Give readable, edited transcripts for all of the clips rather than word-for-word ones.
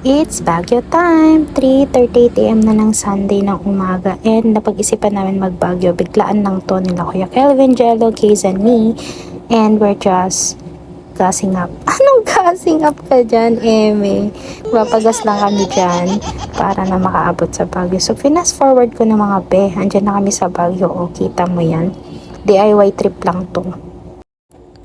It's Baguio time! 3:38 AM na ng Sunday ng umaga and napag-isipan namin mag-Baguio. Biglaan lang to nila Kuya Kelvin, Jello, Kaze, and me. And we're just gassing up. Anong gassing up ka dyan, Eme? Papagas lang kami dyan para na makaabot sa Baguio. So, fast forward ko na mga be. Andyan na kami sa Baguio. O, kita mo yan. DIY trip lang to.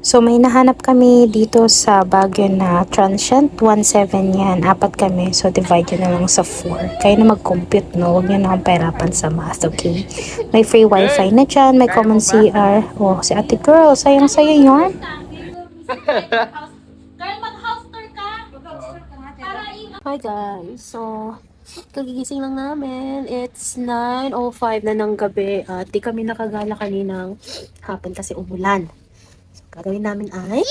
So may nahanap kami dito sa Baguio na transient 17 yan. Apat kami. So divide yun na lang sa 4. Kayo na mag-compute, no? Huwag nyo na akong pahirapan sa math, okay? May free wifi na dyan. May common CR. Oh, si ate girl. Sayang-saya yun. Girl, mag-house tour ka. Hi guys, so kagigising lang namin. It's 9:05 na ng gabi at di kami nakagala kaninang hapon kasi umulan. So gagawin namin ay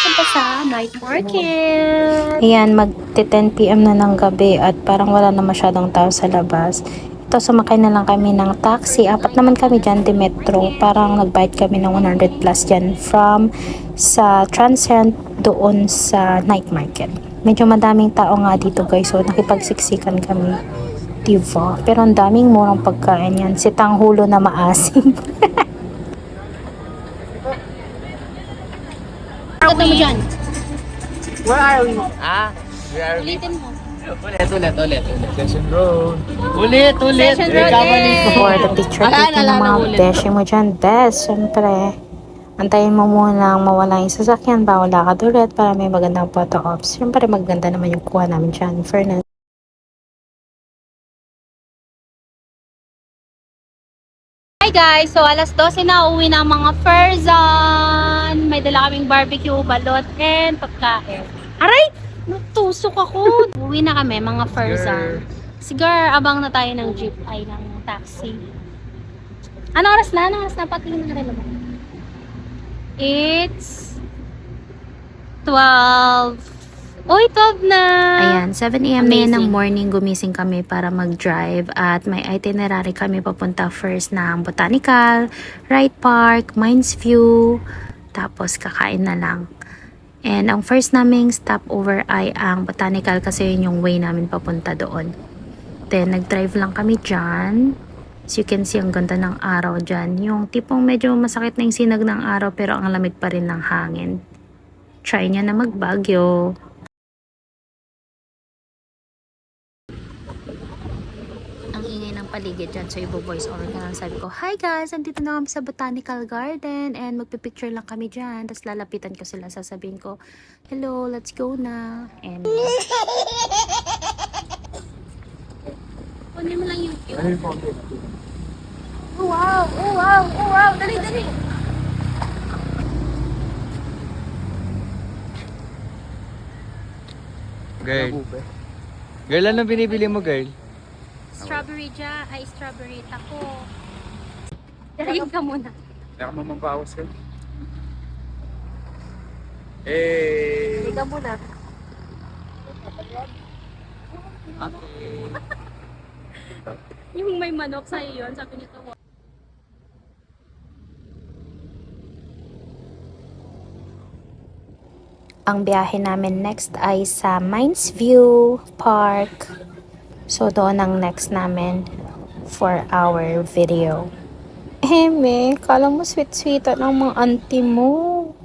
punta sa night market. Ayan, magti 10 PM na ng gabi at parang wala na masyadong tao sa labas. Ito, sumakay na lang kami ng taxi. Apat naman kami dyan, di metro. Parang nagbayad kami ng 100 plus dyan from sa transient doon sa night market. Medyo madaming tao nga dito guys, so nakipagsiksikan kami. Diba? Pero ang daming murang pagkain yan. Si tanghulo na maasim. Kata mo dyan. Where are we? Ulitin mo. Ulit. Session road. Ulit. Session road, For the picture taking ng mga beshi mo dyan, best. Siyempre, antayin mo muna mawala yung sasakyan ba wala ka duret para may magandang photo ops. Siyempre, maganda naman yung kuha namin dyan. Fairness. Hi guys! So alas 12 na uwi na ang mga Ferzan. May dala kaming barbecue, balot, and pagkain. Aray! Natusok ako. Uwi na kami mga Ferzan. Sigar, abang na tayo ng jeep ay ng taxi. Anong oras na? Anong oras na? Patingin ng relo. It's 12. Uy, 12 na! Ayan, 7 AM na yan ng Amazing. morning gumising kami para mag-drive at may itinerary kami papunta first ng Botanical, Wright Park, Mines View, tapos kakain na lang. And ang first naming stopover ay ang Botanical kasi yun yung way namin papunta doon. Then nag-drive lang kami dyan. As you can see, ang ganda ng araw dyan. Yung tipong medyo masakit na yung sinag ng araw pero ang lamig pa rin ng hangin. Try niya na mag-Baguio. Ang ingay ng paligid dyan. So, ibo-voice over ka lang. Sabi ko, hi guys! Andito na kami sa Botanical Garden and magpipicture lang kami dyan. Tapos lalapitan ko sila. Sasabihin ko, hello, let's go na. And Kunin mo lang yung cute. Oh wow! Oh wow! Oh wow! Dali! Girl, ano binibili mo, girl? Strawberry ay strawberry taco. Dahil ka muna. Kaya ka mampawas ka. Eh. Higa muna. Yung may manok sa'yo yun, sabi nito. ang biyahe namin next ay sa Mines View Park. So, doon ang next namin for our video. Eme, kala mo sweet-sweetan ng mga auntie mo.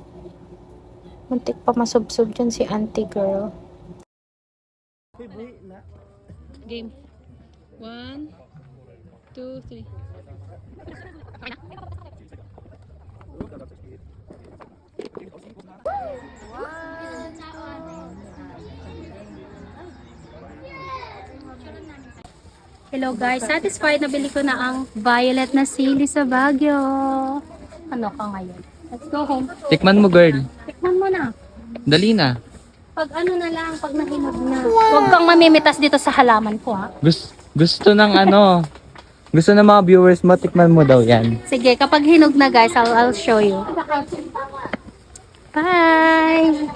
Muntik pa masubsob dyan si auntie girl. Game. 1, 2, 3. Hello guys, satisfied na bili ko na ang violet na sili sa Baguio. Ano ka ngayon? Let's go home. Tikman mo, girl. Tikman mo na. Dali na. Pag ano na lang, pag nahinog na. Huwag kang mamimitas dito sa halaman ko ha. Gusto ng ano. Gusto ng mga viewers mo, tikman mo daw yan. Sige, kapag hinog na guys, I'll show you. Bye!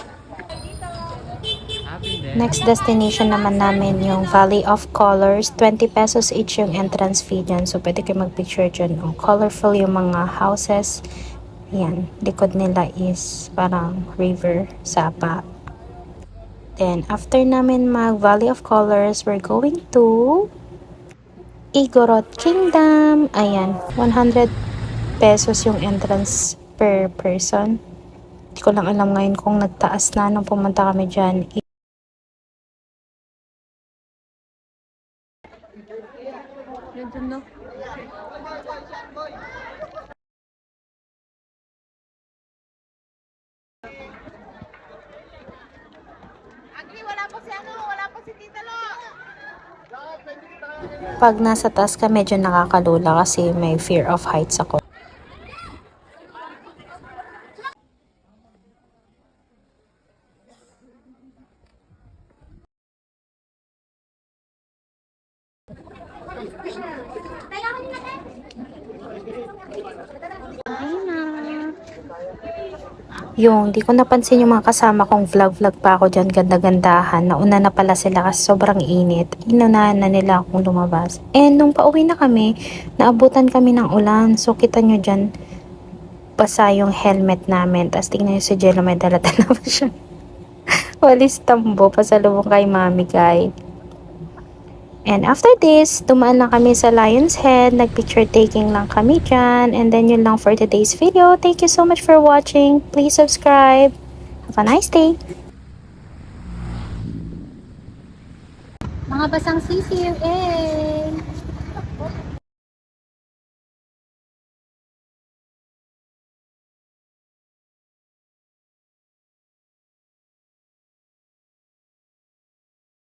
Next destination naman namin yung Valley of Colors. 20 pesos each yung entrance fee dyan. So, pwede kayo mag-picture dyan. Oh, colorful yung mga houses. Yan. Likod nila is parang river, sapa. Then, after namin mag Valley of Colors, we're going to Igorot Kingdom. Ayan, 100 pesos yung entrance per person. Hindi ko lang alam ngayon kung nagtaas na nung pumunta kami dyan. Pag nasa taas ka, medyo nakakalula kasi may fear of heights ako. Yung, di ko napansin yung mga kasama kong vlog pa ako dyan, ganda-gandahan. Nauna na pala sila kasi sobrang init. Inunahan na nila akong lumabas. And nung pauwi na kami, naabutan kami ng ulan. So, kita nyo dyan, basa yung helmet namin. Tapos tingnan nyo si Jello, may dala-dala pa siya. Walis tambo, pasalubong kay Mami Guy. And after this, dumaan lang kami sa Lion's Head. Nag-picture taking lang kami dyan. And then yun lang for today's video. Thank you so much for watching. Please subscribe. Have a nice day. Mga basang sisiw, eh!